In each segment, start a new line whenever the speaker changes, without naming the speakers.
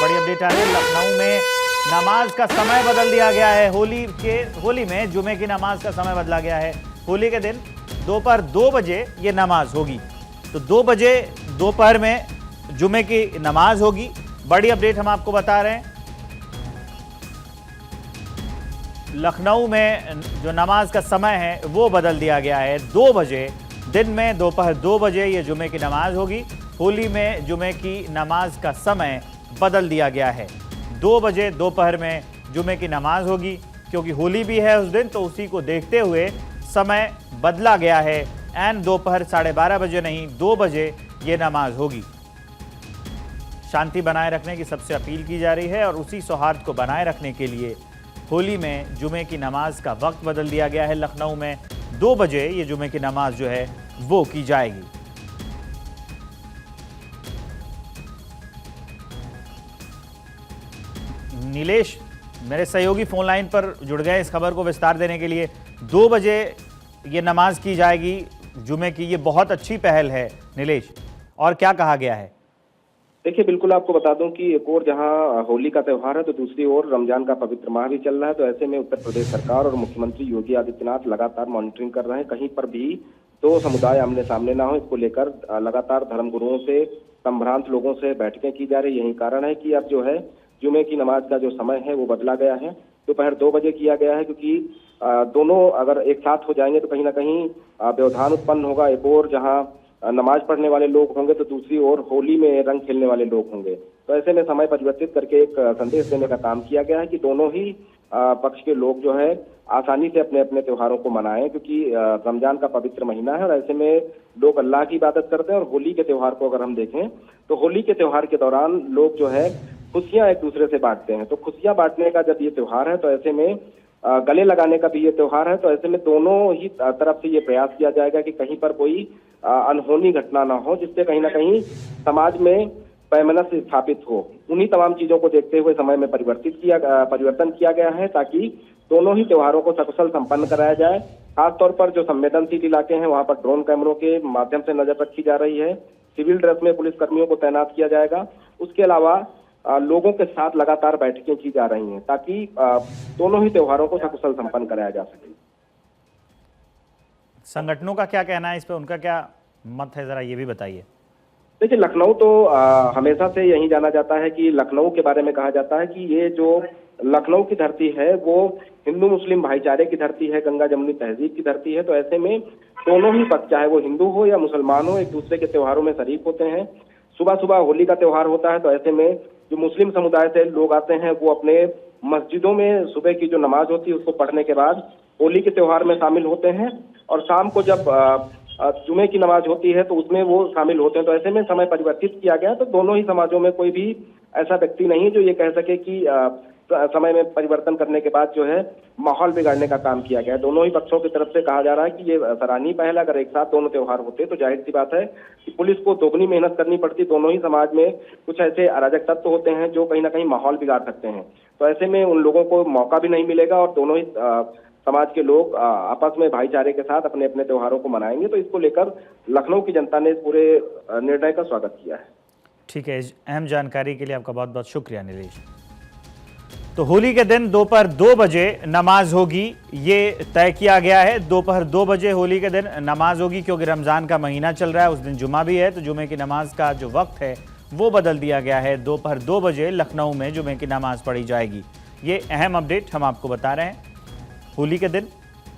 बड़ी अपडेट आ रही है। लखनऊ में नमाज का समय बदल दिया गया है। होली में जुमे की नमाज का समय बदला गया है। होली के दिन दोपहर 2 बजे ये नमाज होगी। तो 2 बजे दोपहर में जुमे की नमाज होगी। बड़ी अपडेट हम आपको बता रहे हैं। लखनऊ में जो नमाज का समय है वो बदल दिया गया है। 2 बजे दिन में दोपहर 2 बजे ये जुमे की नमाज होगी। होली में जुमे की नमाज का समय बदल दिया गया है। 2 बजे दोपहर में जुमे की नमाज होगी, क्योंकि होली भी है उस दिन, तो उसी को देखते हुए समय बदला गया है। एन दोपहर 12:30 बजे नहीं, 2 बजे ये नमाज होगी। शांति बनाए रखने की सबसे अपील की जा रही है और उसी सौहार्द को बनाए रखने के लिए होली में जुमे की नमाज का वक्त बदल दिया गया है। लखनऊ में 2 बजे ये जुमे की नमाज जो है वो की जाएगी। नीलेश मेरे सहयोगी फोन लाइन पर जुड़ गए इस खबर को विस्तार देने के लिए। 2 बजे ये नमाज की जाएगी जुमे की, ये बहुत अच्छी पहल है नीलेश, और क्या कहा गया है?
देखिए, बिल्कुल आपको बता दूं कि एक और जहां होली का त्यौहार है तो दूसरी ओर रमजान का पवित्र माह भी चल रहा है। तो ऐसे में उत्तर प्रदेश सरकार और मुख्यमंत्री योगी आदित्यनाथ लगातार मॉनिटरिंग कर रहे हैं, कहीं पर भी 2 समुदाय आमने सामने ना हो। इसको लेकर लगातार धर्मगुरुओं से, संभ्रांत लोगों से बैठकें की जा रही। यही कारण है कि अब जो है जुमे की नमाज का जो समय है वो बदला गया है। दोपहर 2 बजे किया गया है, क्योंकि दोनों अगर एक साथ हो जाएंगे तो कहीं ना कहीं व्यवधान उत्पन्न होगा। एक और जहां नमाज पढ़ने वाले लोग होंगे तो दूसरी ओर होली में रंग खेलने वाले लोग होंगे। तो ऐसे में समय परिवर्तित करके एक संदेश देने का काम किया गया है कि दोनों ही पक्ष के लोग जो है आसानी से अपने अपने त्योहारों को मनाएं, क्योंकि रमजान का पवित्र महीना है और ऐसे में लोग अल्लाह की इबादत करते हैं। और होली के त्योहार को अगर हम देखें तो होली के त्योहार के दौरान लोग जो है खुशियां एक दूसरे से बांटते हैं। तो खुशियां बांटने का जब ये त्योहार है तो ऐसे में गले लगाने का भी ये त्योहार है। तो ऐसे में दोनों ही तरफ से ये प्रयास किया जाएगा कि कहीं पर कोई अनहोनी घटना ना हो, जिससे कहीं ना कहीं समाज में वैमनस्य स्थापित हो। उन्हीं तमाम चीजों को देखते हुए समय में परिवर्तन किया गया है, ताकि दोनों ही त्योहारों को सकुशल संपन्न कराया जाए। खासतौर पर जो संवेदनशील इलाके हैं वहां पर ड्रोन कैमरों के माध्यम से नजर रखी जा रही है। सिविल ड्रेस में पुलिस कर्मियों को तैनात किया जाएगा। उसके अलावा लोगों के साथ लगातार बैठकें की जा रही हैं, ताकि दोनों ही त्योहारों को सकुशल संपन्न कराया जा सके।
संगठनों का क्या कहना है इस पर, उनका क्या मत है, जरा ये भी बताइए।
देखिए, लखनऊ तो हमेशा से यही जाना जाता है कि लखनऊ के बारे में कहा जाता है कि ये जो लखनऊ की धरती है वो हिंदू मुस्लिम भाईचारे की धरती है, गंगा जमुनी तहजीब की धरती है। तो ऐसे में दोनों ही पक्ष, चाहे वो हिंदू हो या मुसलमान हो, एक दूसरे के त्योहारों में शरीक होते हैं। सुबह सुबह होली का त्योहार होता है तो ऐसे में जो मुस्लिम समुदाय से लोग आते हैं वो अपने मस्जिदों में सुबह की जो नमाज होती है उसको पढ़ने के बाद होली के त्योहार में शामिल होते हैं, और शाम को जब जुमे की नमाज होती है तो उसमें वो शामिल होते हैं। तो ऐसे में समय परिवर्तित किया गया। तो दोनों ही समाजों में कोई भी ऐसा व्यक्ति नहीं है जो ये कह सके कि समय में परिवर्तन करने के बाद जो है माहौल बिगाड़ने का काम किया गया है। दोनों ही पक्षों की तरफ से कहा जा रहा है कि ये सराहनीय पहल। अगर एक साथ दोनों त्योहार होते तो जाहिर सी बात है कि पुलिस को दोगुनी मेहनत करनी पड़ती। दोनों ही समाज में कुछ ऐसे अराजक तत्व होते हैं जो कहीं ना कहीं माहौल बिगाड़ सकते हैं। तो ऐसे में उन लोगों को मौका भी नहीं मिलेगा और दोनों ही समाज के लोग आपस में भाईचारे के साथ अपने अपने त्योहारों को मनाएंगे। तो इसको लेकर लखनऊ की जनता ने इस पूरे निर्णय का स्वागत किया है।
ठीक है, अहम जानकारी के लिए आपका बहुत बहुत शुक्रिया नीलेश। तो होली के दिन दोपहर 2 बजे नमाज होगी, ये तय किया गया है। दोपहर 2 बजे होली के दिन नमाज होगी, क्योंकि रमज़ान का महीना चल रहा है, उस दिन जुमा भी है। तो जुमे की नमाज का जो वक्त है वो बदल दिया गया है। दोपहर 2 बजे लखनऊ में जुमे की नमाज पढ़ी जाएगी। ये अहम अपडेट हम आपको बता रहे हैं। होली के दिन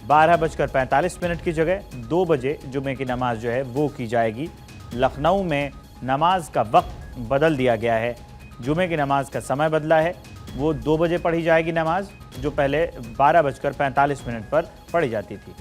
12:45 की जगह 2 बजे जुमे की नमाज जो है वो की जाएगी। लखनऊ में नमाज का वक्त बदल दिया गया है। जुमे की नमाज का समय बदला है, वो 2 बजे पढ़ी जाएगी नमाज, जो पहले 12:45 पर पढ़ी जाती थी।